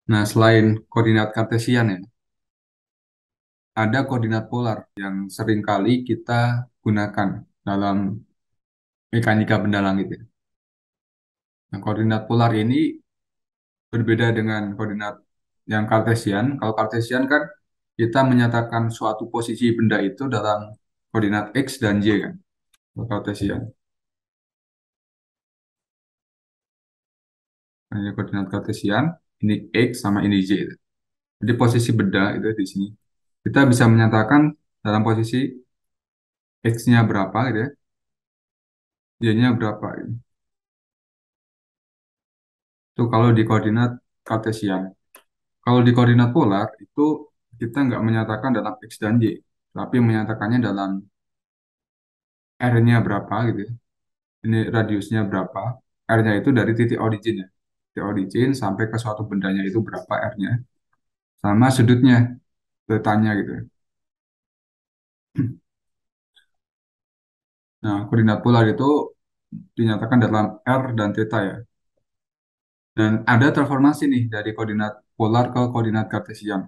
Nah, selain koordinat kartesian ya, ada koordinat polar yang seringkali kita gunakan dalam mekanika benda langit ya. Nah, koordinat polar ini berbeda dengan koordinat yang kartesian. Kalau kartesian kan kita menyatakan suatu posisi benda itu dalam koordinat X dan Y kan. Kalau kartesian. Nah, ini koordinat kartesian, ini X sama ini Y. Jadi posisi benda itu di sini. Kita bisa menyatakan dalam posisi X-nya berapa gitu ya, Y-nya berapa gitu. Itu kalau di koordinat kartesian. Kalau di koordinat polar itu kita nggak menyatakan dalam X dan Y, tapi menyatakannya dalam R-nya berapa gitu ya. Ini radiusnya berapa. R-nya itu dari titik originnya. Titik origin sampai ke suatu bendanya itu berapa R-nya. Sama sudutnya, letanya gitu ya. Nah, koordinat polar itu dinyatakan dalam R dan theta ya. Dan ada transformasi nih dari koordinat polar ke koordinat kartesian.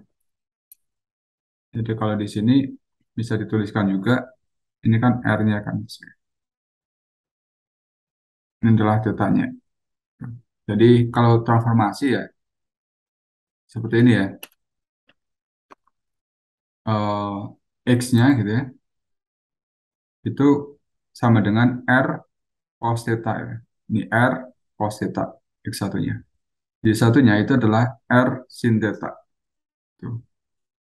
Jadi kalau di sini bisa dituliskan juga, ini kan R-nya kan. Ini adalah tetanya. Jadi kalau transformasi ya seperti ini ya. X-nya gitu ya. Itu sama dengan R cos theta ya. Ini R cos theta X satunya. Y satunya itu adalah R sin theta. Tuh.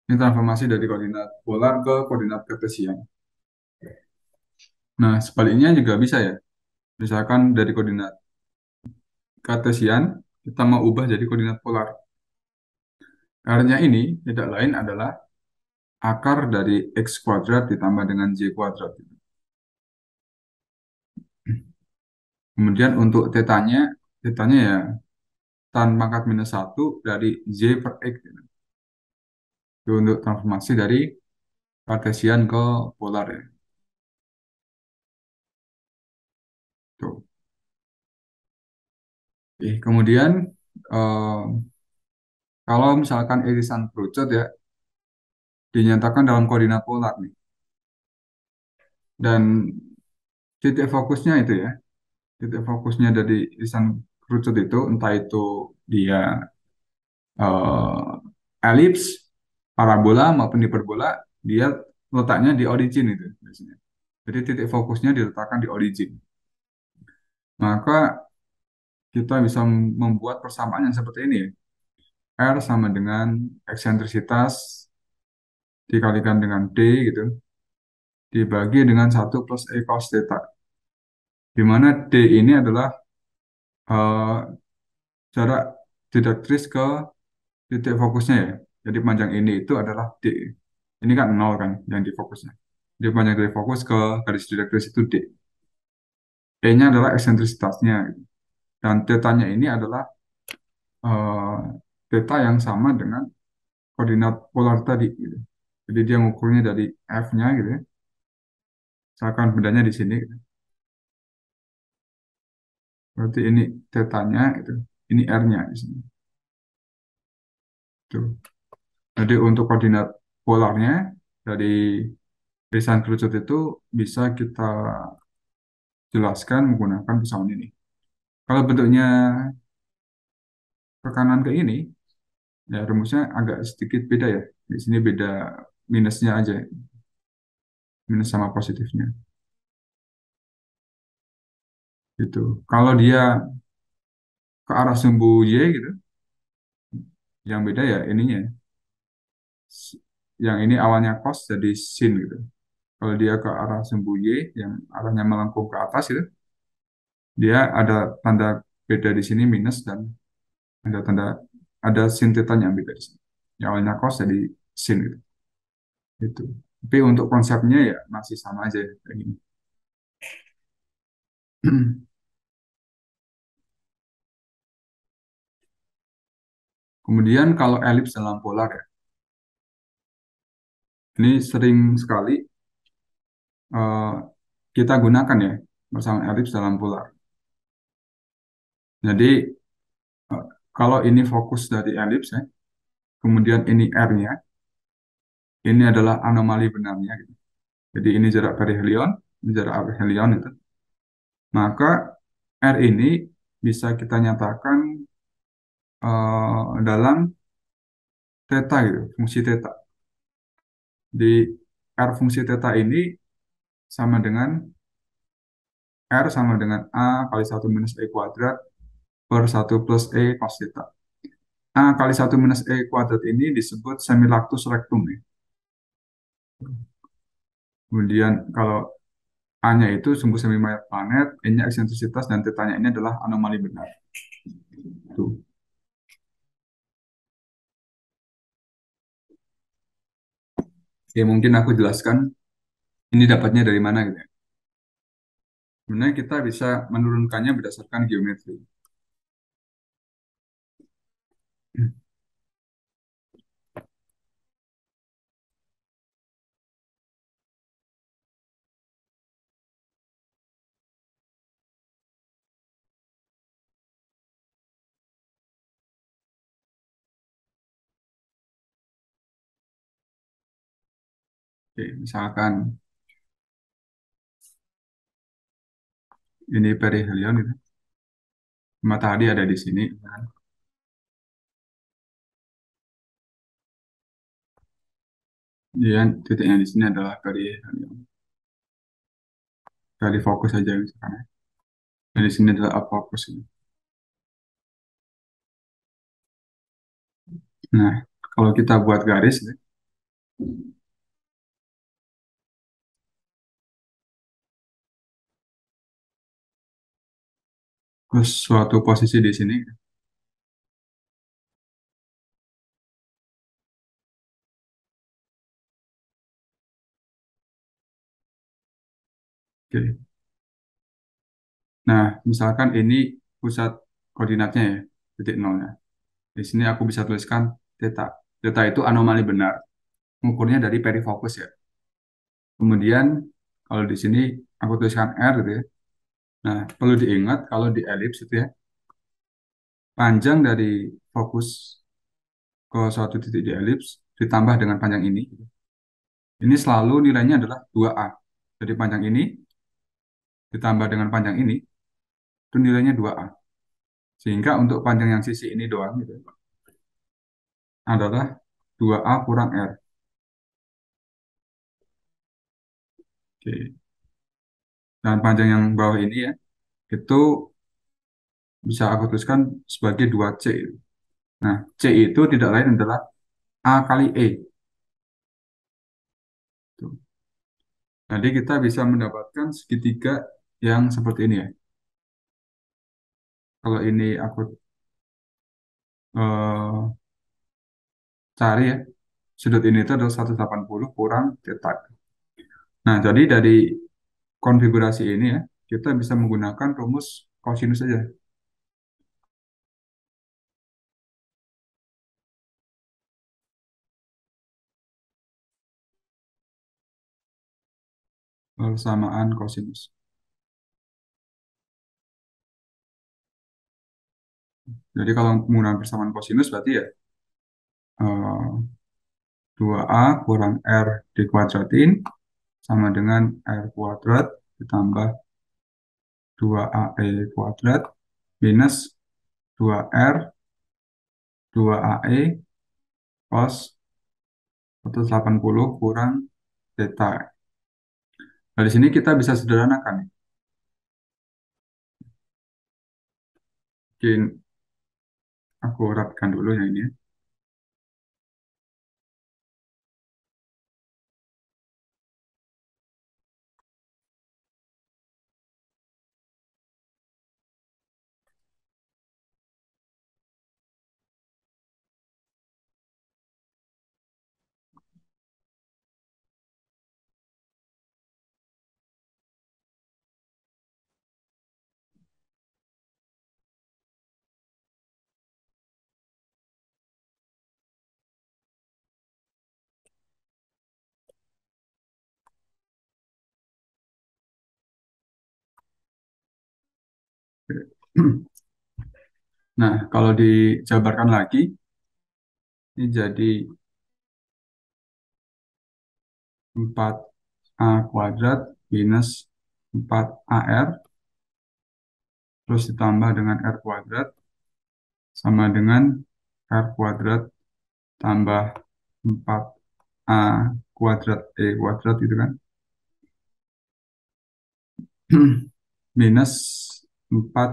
Ini transformasi dari koordinat polar ke koordinat kartesian. Nah, sebaliknya juga bisa ya. Misalkan dari koordinat kartesian, kita mau ubah jadi koordinat polar. R-nya ini tidak lain adalah akar dari X kuadrat ditambah dengan Y kuadrat. Kemudian untuk tetanya ya tan pangkat minus satu dari Y per X. Itu untuk transformasi dari kartesian ke polar ya. Tuh. Kemudian eh, kalau misalkan irisan kerucut ya dinyatakan dalam koordinat polar nih. Dan titik fokusnya itu ya, titik fokusnya dari irisan kerucut itu entah itu dia elips, parabola maupun hiperbola, dia letaknya di origin itu biasanya. Jadi titik fokusnya diletakkan di origin. Maka kita bisa membuat persamaan yang seperti ini ya. R sama dengan eksentrisitas dikalikan dengan D gitu, dibagi dengan 1 plus E cos theta. Di mana D ini adalah eh, jarak dielektris ke titik fokusnya ya. Jadi panjang ini itu adalah D. Ini kan 0 kan yang di fokusnya. Jadi panjang dari fokus ke garis dielektris itu D. E-nya adalah eksentrisitasnya. Dan tetanya ini adalah eh, theta yang sama dengan koordinat polar tadi gitu. Jadi dia ngukurnya dari F-nya gitu ya. Misalkan bendanya di sini gitu. Berarti ini tetanya itu. Ini R-nya di sini. Tuh. Jadi untuk koordinat polarnya dari irisan kerucut itu bisa kita jelaskan menggunakan pesawat ini. Kalau bentuknya ke kanan ke ini, ya rumusnya agak sedikit beda ya. Di sini beda minusnya aja, minus sama positifnya. Gitu. Kalau dia ke arah sumbu Y gitu, yang beda ya ininya. Yang ini awalnya cos jadi sin gitu. Kalau dia ke arah sumbu Y yang arahnya melengkung ke atas itu, dia ada tanda beda di sini minus dan ada tanda ada sin theta yang beda di sini. Yang awalnya cos jadi sin gitu. Gitu. Tapi untuk konsepnya ya masih sama aja ya, kayak gini. Kemudian kalau elips dalam polar ya, ini sering sekali eh, kita gunakan ya bersama elips dalam polar. Jadi Kalau ini fokus dari elips ya, kemudian ini R-nya, ini adalah anomali benarnya gitu. Jadi ini jarak perihelion, ini jarak aphelion itu. Maka R ini bisa kita nyatakan dalam theta gitu, fungsi theta. Di R fungsi theta ini sama dengan R sama dengan A kali 1 - E² per 1 + E cos theta. A kali 1 - E² ini disebut semilactus rectum ya. Kemudian kalau A-nya itu sumbu semi mayat planet, E-nya eksentrisitas, dan θ-nya ini adalah anomali benar. Tuh. Oke, mungkin aku jelaskan ini dapatnya dari mana gitu ya. Sebenarnya kita bisa menurunkannya berdasarkan geometri. Oke, misalkan ini perihelion gitu. Matahari ada di sini, kan? Kemudian titiknya di sini adalah perihelion. Dari fokus saja misalkan ya. Dan di sini adalah apophis ini. Nah, kalau kita buat garis ya, ke suatu posisi di sini. Oke. Nah, misalkan ini pusat koordinatnya ya, titik nolnya. Di sini aku bisa tuliskan theta. Theta itu anomali benar, mengukurnya dari perifokus ya. Kemudian kalau di sini aku tuliskan R gitu ya. Nah, perlu diingat kalau di elips itu ya, panjang dari fokus ke suatu titik di elips ditambah dengan panjang ini. Ini selalu nilainya adalah 2A. Jadi panjang ini ditambah dengan panjang ini, itu nilainya 2A. Sehingga untuk panjang yang sisi ini doang gitu, adalah 2A kurang R. Oke. Dan panjang yang bawah ini ya, itu bisa aku tuliskan sebagai 2C. Nah, C itu tidak lain adalah A kali E. Tuh. Jadi kita bisa mendapatkan segitiga yang seperti ini ya. Kalau ini aku eh, cari ya, sudut ini itu adalah 180 kurang theta. Nah, jadi dari konfigurasi ini ya, kita bisa menggunakan rumus kosinus saja. Persamaan kosinus. Jadi kalau menggunakan persamaan kosinus berarti ya 2A kurang R dikuadratin sama dengan R kuadrat ditambah 2AE² minus 2R 2AE cos 180 kurang theta. Nah, di sini kita bisa sederhanakan. Mungkin aku rapikan dulu yang ini. Nah, kalau dijabarkan lagi, ini jadi 4A kuadrat minus 4AR, terus ditambah dengan R kuadrat, sama dengan R kuadrat tambah 4A kuadrat kuadrat gitu kan. Minus 4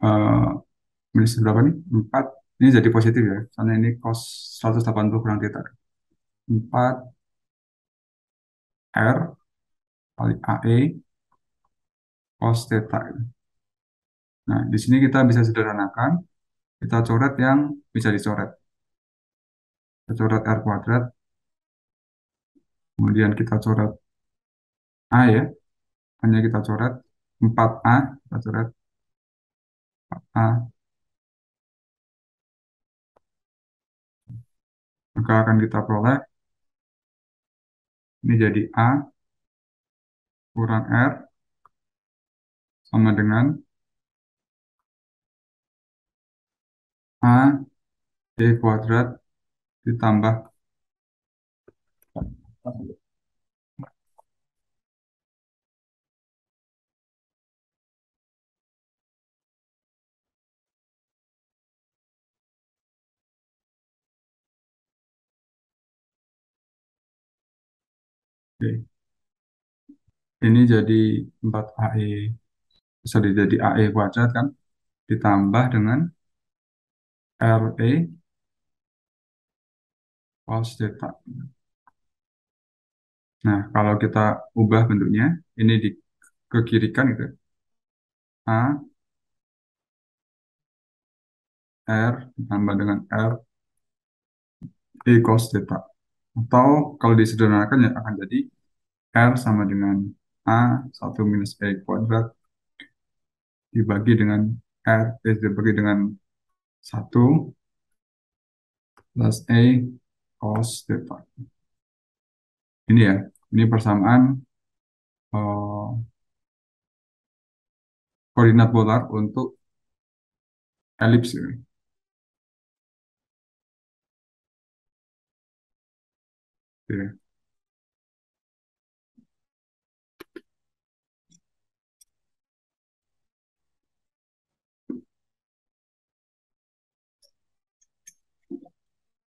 eh, minus berapa nih? 4 ini jadi positif ya. Soalnya ini cos 180 kurang theta. 4 R kali AE cos theta. Nah, di sini kita bisa sederhanakan, kita coret yang bisa dicoret. Kita coret R kuadrat, kemudian kita coret A ya, hanya kita coret 4A, kita coret A, maka akan kita peroleh ini jadi A kurang R sama dengan A D kuadrat ditambah. Oke. Ini jadi 4AE, bisa jadi AE kuadrat kan, ditambah dengan RE cos theta. Nah, kalau kita ubah bentuknya, ini di ke kiri kan gitu. A, R ditambah dengan R, E cos theta. Atau kalau disederhanakan ya akan jadi R sama dengan A 1 minus E kuadrat dibagi dengan dibagi dengan 1 plus E cos theta. Ini ya, ini persamaan eh, koordinat polar untuk elips ya. Oke.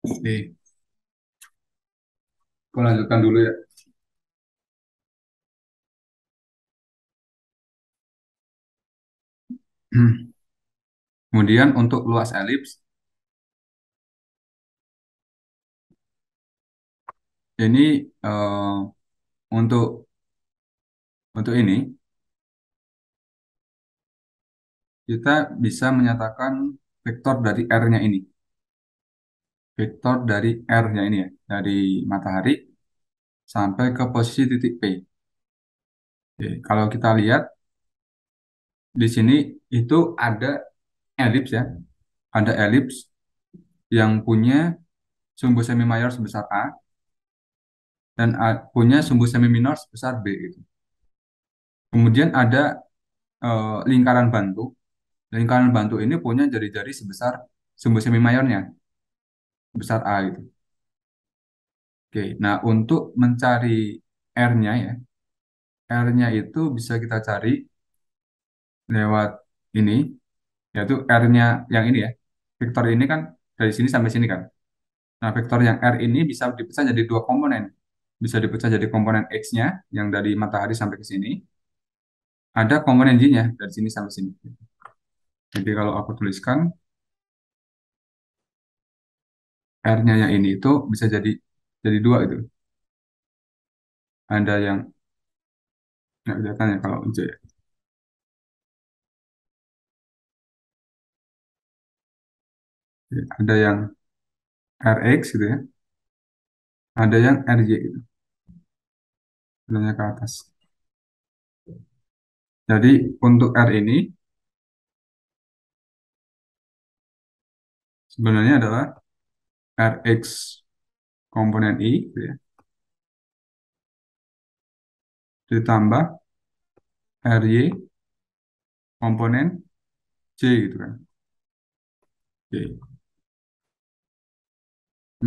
Oke. Aku lanjutkan dulu ya. Kemudian untuk luas elips, ini eh, untuk ini kita bisa menyatakan vektor dari R-nya ini. Vektor dari R-nya ini ya, dari matahari sampai ke posisi titik P. Oke, kalau kita lihat di sini itu ada elips ya, ada elips yang punya sumbu semi mayor sebesar A dan punya sumbu semi minor sebesar B gitu. Kemudian ada lingkaran bantu. Lingkaran bantu ini punya jari-jari sebesar sumbu semi mayornya, sebesar A gitu. Oke, nah untuk mencari R-nya ya, R-nya itu bisa kita cari lewat ini, yaitu R-nya yang ini ya. Vektor ini kan dari sini sampai sini kan. Nah, vektor yang R ini bisa dipecah jadi dua komponen. Bisa dipecah jadi komponen X-nya yang dari matahari sampai ke sini. Ada komponen Y-nya dari sini sampai sini. Jadi kalau aku tuliskan R-nya yang ini itu bisa jadi dua itu. Ada yang nggak kelihatan ya kalau hijau ya. Ada yang RX gitu ya. Ada yang RY gitu. Sebenarnya ke atas. Jadi untuk R ini sebenarnya adalah RX komponen I gitu ya, ditambah RY komponen gitu kan. Oke.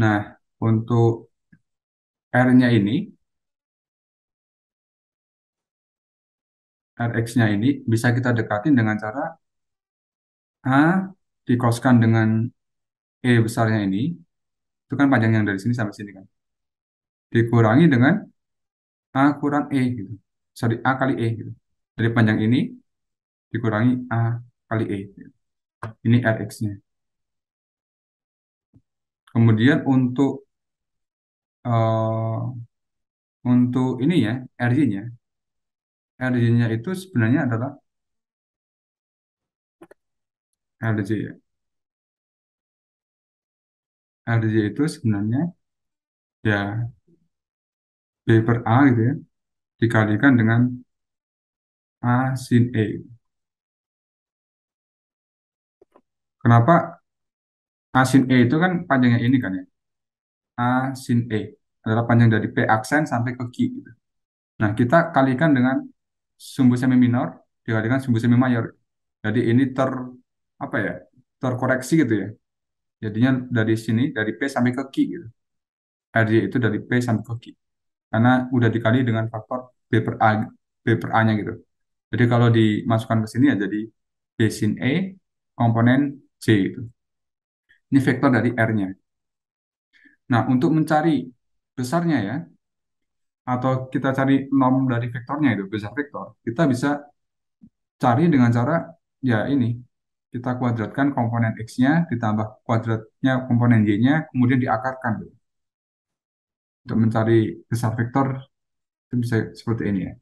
Nah, untuk R-nya ini, Rx-nya ini bisa kita dekatin dengan cara A dikoskan dengan E besarnya ini, itu kan panjang yang dari sini sampai sini kan, dikurangi dengan A kurang E gitu. Sorry, A kali E gitu. Dari panjang ini dikurangi A kali E. Gitu. Ini Rx-nya. Kemudian untuk ini ya, RY-nya. RY-nya itu sebenarnya adalah RJ ya. RJ itu sebenarnya ya B per A gitu ya, dikalikan dengan A sin E. Kenapa A sin E itu kan panjangnya ini kan ya. A sin E adalah panjang dari P aksen sampai ke Q gitu. Nah, kita kalikan dengan sumbu semi minor dikalikan sumbu semi mayor. Jadi ini apa ya? Terkoreksi gitu ya. Jadinya dari sini dari P sampai ke Q gitu. RJ itu dari P sampai ke Q. Karena udah dikali dengan faktor B per A-nya gitu. Jadi kalau dimasukkan ke sini ya jadi B sin E komponen C itu. Ini vektor dari R-nya. Nah, untuk mencari besarnya ya, atau kita cari norm dari vektornya itu, besar vektor, kita bisa cari dengan cara ya ini, kita kuadratkan komponen X-nya, ditambah kuadratnya komponen Y-nya, kemudian diakarkan gitu. Untuk mencari besar vektor itu bisa seperti ini ya.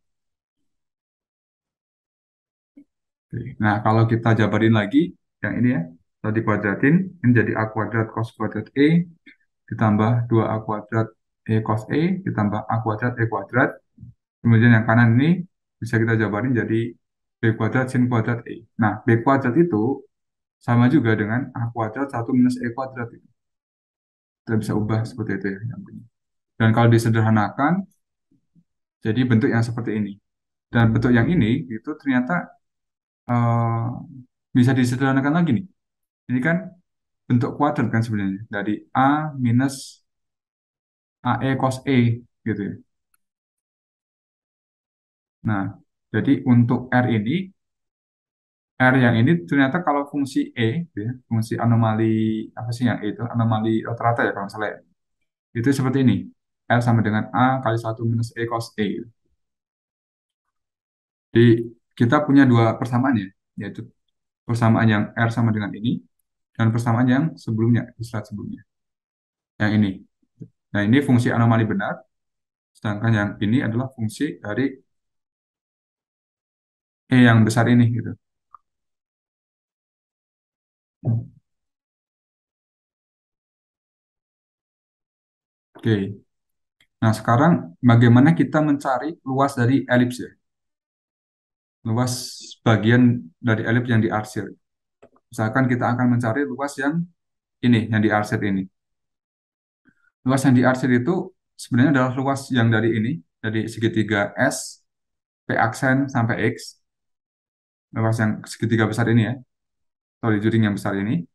Oke. Nah, kalau kita jabarin lagi, yang ini ya, tadi kuadratin, ini jadi A kuadrat cos kuadrat E, ditambah 2A kuadrat E cos E, ditambah A kuadrat E kuadrat. Kemudian yang kanan ini bisa kita jabarin jadi B kuadrat sin kuadrat E. Nah, B kuadrat itu sama juga dengan A kuadrat 1 minus E kuadrat. Kita bisa ubah seperti itu ya. Yang bunyi. Dan kalau disederhanakan, jadi bentuk yang seperti ini. Dan bentuk yang ini itu ternyata eh, bisa disederhanakan lagi nih. Ini kan bentuk kuadrat kan sebenarnya. Dari A minus AE cos E gitu ya. Nah, jadi untuk R ini, R yang ini ternyata kalau fungsi E, gitu ya, fungsi anomali, apa sih yang E itu? Anomali rata-rata ya kalau nggak salah ya. Itu seperti ini. R sama dengan A kali 1 minus E cos E. Jadi kita punya dua persamaan ya, yaitu persamaan yang R sama dengan ini, dan persamaan yang sebelumnya, di slide sebelumnya, yang ini. Nah, ini fungsi anomali benar, sedangkan yang ini adalah fungsi dari E yang besar ini gitu. Oke. Nah, sekarang bagaimana kita mencari luas dari elips ya? Luas bagian dari elips yang diarsir. Misalkan kita akan mencari luas yang ini, yang diarsir ini. Luas yang diarsir itu sebenarnya adalah luas yang dari ini, dari segitiga S, P aksen sampai X, luas yang segitiga besar ini ya, atau di juring yang besar ini,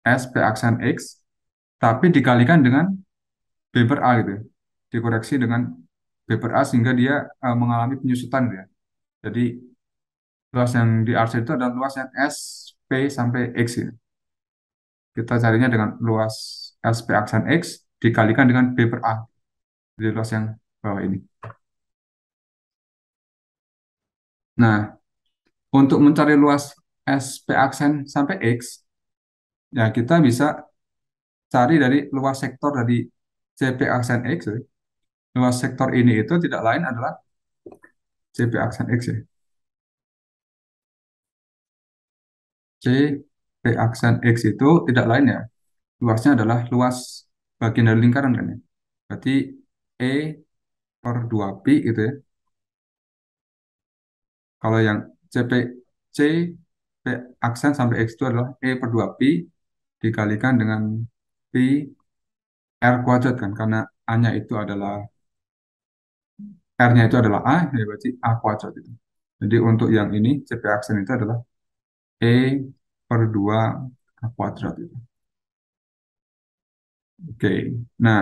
S, P aksen X, tapi dikalikan dengan B per A gitu. Dikoreksi dengan B per A sehingga dia mengalami penyusutan gitu ya. Jadi luas yang diarsir itu adalah luas yang S, P sampai X ya. Kita carinya dengan luas SP aksen X dikalikan dengan B per A. Jadi luas yang bawah ini. Nah, untuk mencari luas SP aksen sampai X, ya kita bisa cari dari luas sektor dari CP aksen X. Ya. Luas sektor ini itu tidak lain adalah CP aksen X ya. CP aksen X itu tidak lain ya. Luasnya adalah luas bagian dari lingkaran kan ya. Berarti E per 2 pi gitu ya. Kalau yang CP, C, P aksen sampai X itu adalah E per 2 pi dikalikan dengan pi R kuadrat kan. Karena A-nya itu adalah, R-nya itu adalah A, ya berarti A kuadrat itu. Jadi untuk yang ini, CP aksen itu adalah E per 2 A kuadrat itu. Oke. Nah,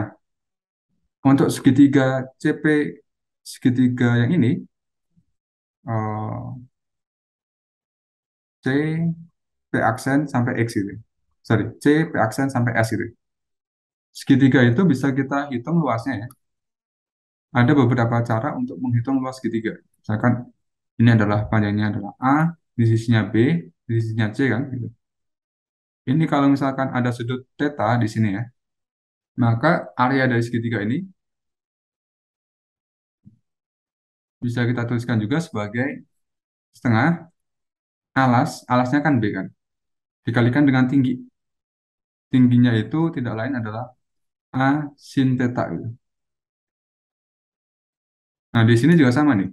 untuk segitiga CP, segitiga yang ini, eh, C P aksen sampai X itu. Sorry, C P aksen sampai S itu. Segitiga itu bisa kita hitung luasnya ya. Ada beberapa cara untuk menghitung luas segitiga. Misalkan ini adalah panjangnya adalah A, di sisinya B, di sisinya C kan. Gitu. Ini kalau misalkan ada sudut theta di sini ya, maka area dari segitiga ini bisa kita tuliskan juga sebagai setengah alasnya kan B kan, dikalikan dengan tinggi. Tingginya itu tidak lain adalah A sin theta gitu. Nah, di sini juga sama nih.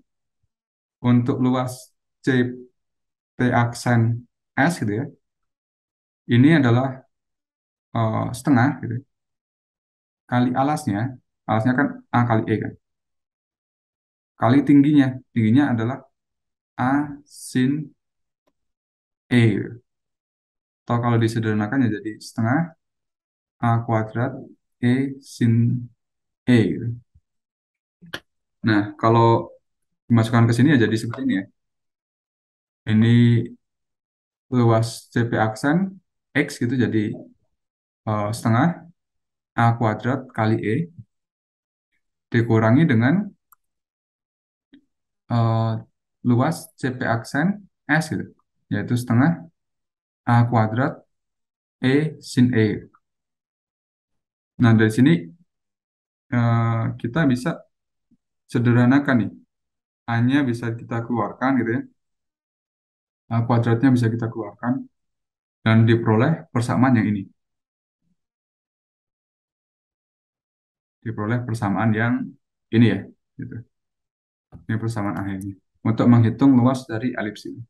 Untuk luas CP aksen S gitu ya, ini adalah setengah gitu. Kali alasnya, alasnya kan A kali E kan. Kali tingginya, tingginya adalah A sin E gitu. Atau kalau disederhanakan ya jadi setengah A kuadrat E sin E gitu. Nah, kalau dimasukkan ke sini ya jadi seperti ini ya. Ini luas CP aksen X gitu jadi setengah A kuadrat kali E dikurangi dengan eh, luas CP aksen S gitu, yaitu setengah A kuadrat E sin E. Nah, dari sini kita bisa sederhanakan nih. A-nya bisa kita keluarkan gitu ya. A kuadratnya bisa kita keluarkan dan diperoleh persamaan yang ini. Diperoleh persamaan yang ini ya. Gitu. Ini persamaan akhirnya. Untuk menghitung luas dari elips ini.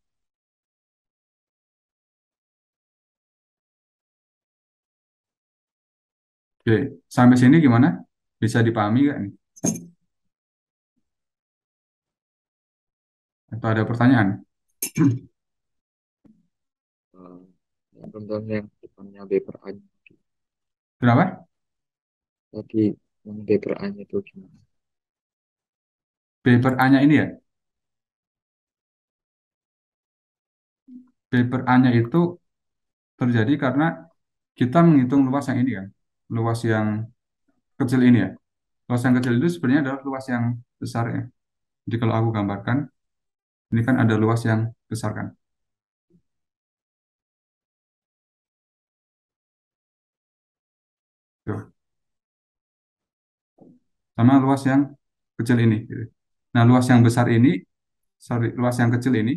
Oke, sampai sini gimana? Bisa dipahami nggak nih? Atau ada pertanyaan? Eh, yang contohnya yang depannya B per A Kenapa? tadi, yang B per A itu gimana? B per A-nya ini ya. B per A-nya itu terjadi karena kita menghitung luas yang ini kan. Luas yang kecil ini ya. Luas yang kecil itu sebenarnya adalah luas yang besar ya. Jadi kalau aku gambarkan, ini kan ada luas yang besar kan. Tuh. Sama luas yang kecil ini. Gitu. Nah, luas yang besar ini, sorry, luas yang kecil ini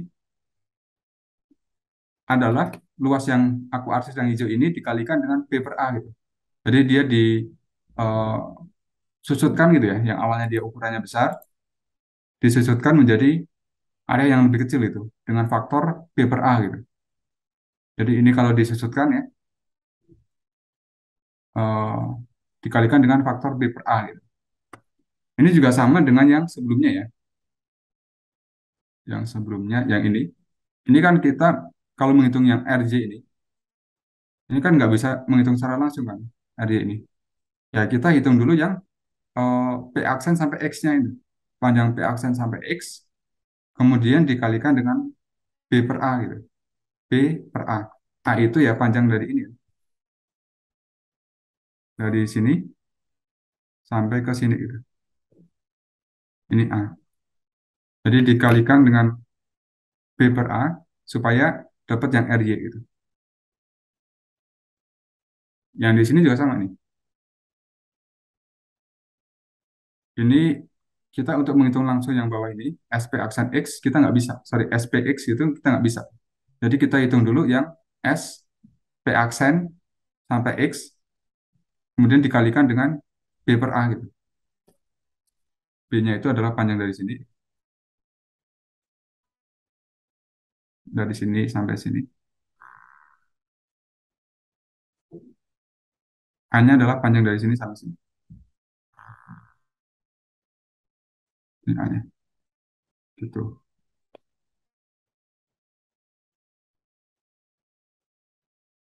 adalah luas yang aku arsis yang hijau ini dikalikan dengan P per A gitu. Jadi dia disusutkan gitu ya, yang awalnya dia ukurannya besar, disusutkan menjadi area yang lebih kecil itu dengan faktor P per A gitu. Jadi ini kalau disusutkan ya, eh, dikalikan dengan faktor B per A gitu. Ini juga sama dengan yang sebelumnya ya, yang sebelumnya yang ini. Ini kan kita kalau menghitung yang RJ ini kan nggak bisa menghitung secara langsung kan RJ ini. Ya kita hitung dulu yang P aksen sampai X-nya ini. Panjang P aksen sampai X, kemudian dikalikan dengan B per A gitu. B per A. A itu ya panjang dari ini, dari sini sampai ke sini gitu. Ini A. Jadi dikalikan dengan B per A supaya dapat yang RY gitu. Yang di sini juga sama nih. Ini kita untuk menghitung langsung yang bawah ini, SP aksen X, kita nggak bisa. Sorry, SPX itu kita nggak bisa. Jadi kita hitung dulu yang S, P aksen sampai X, kemudian dikalikan dengan B per A gitu. B-nya itu adalah panjang dari sini sampai sini. A-nya adalah panjang dari sini sampai sini. Ini A-nya. Gitu.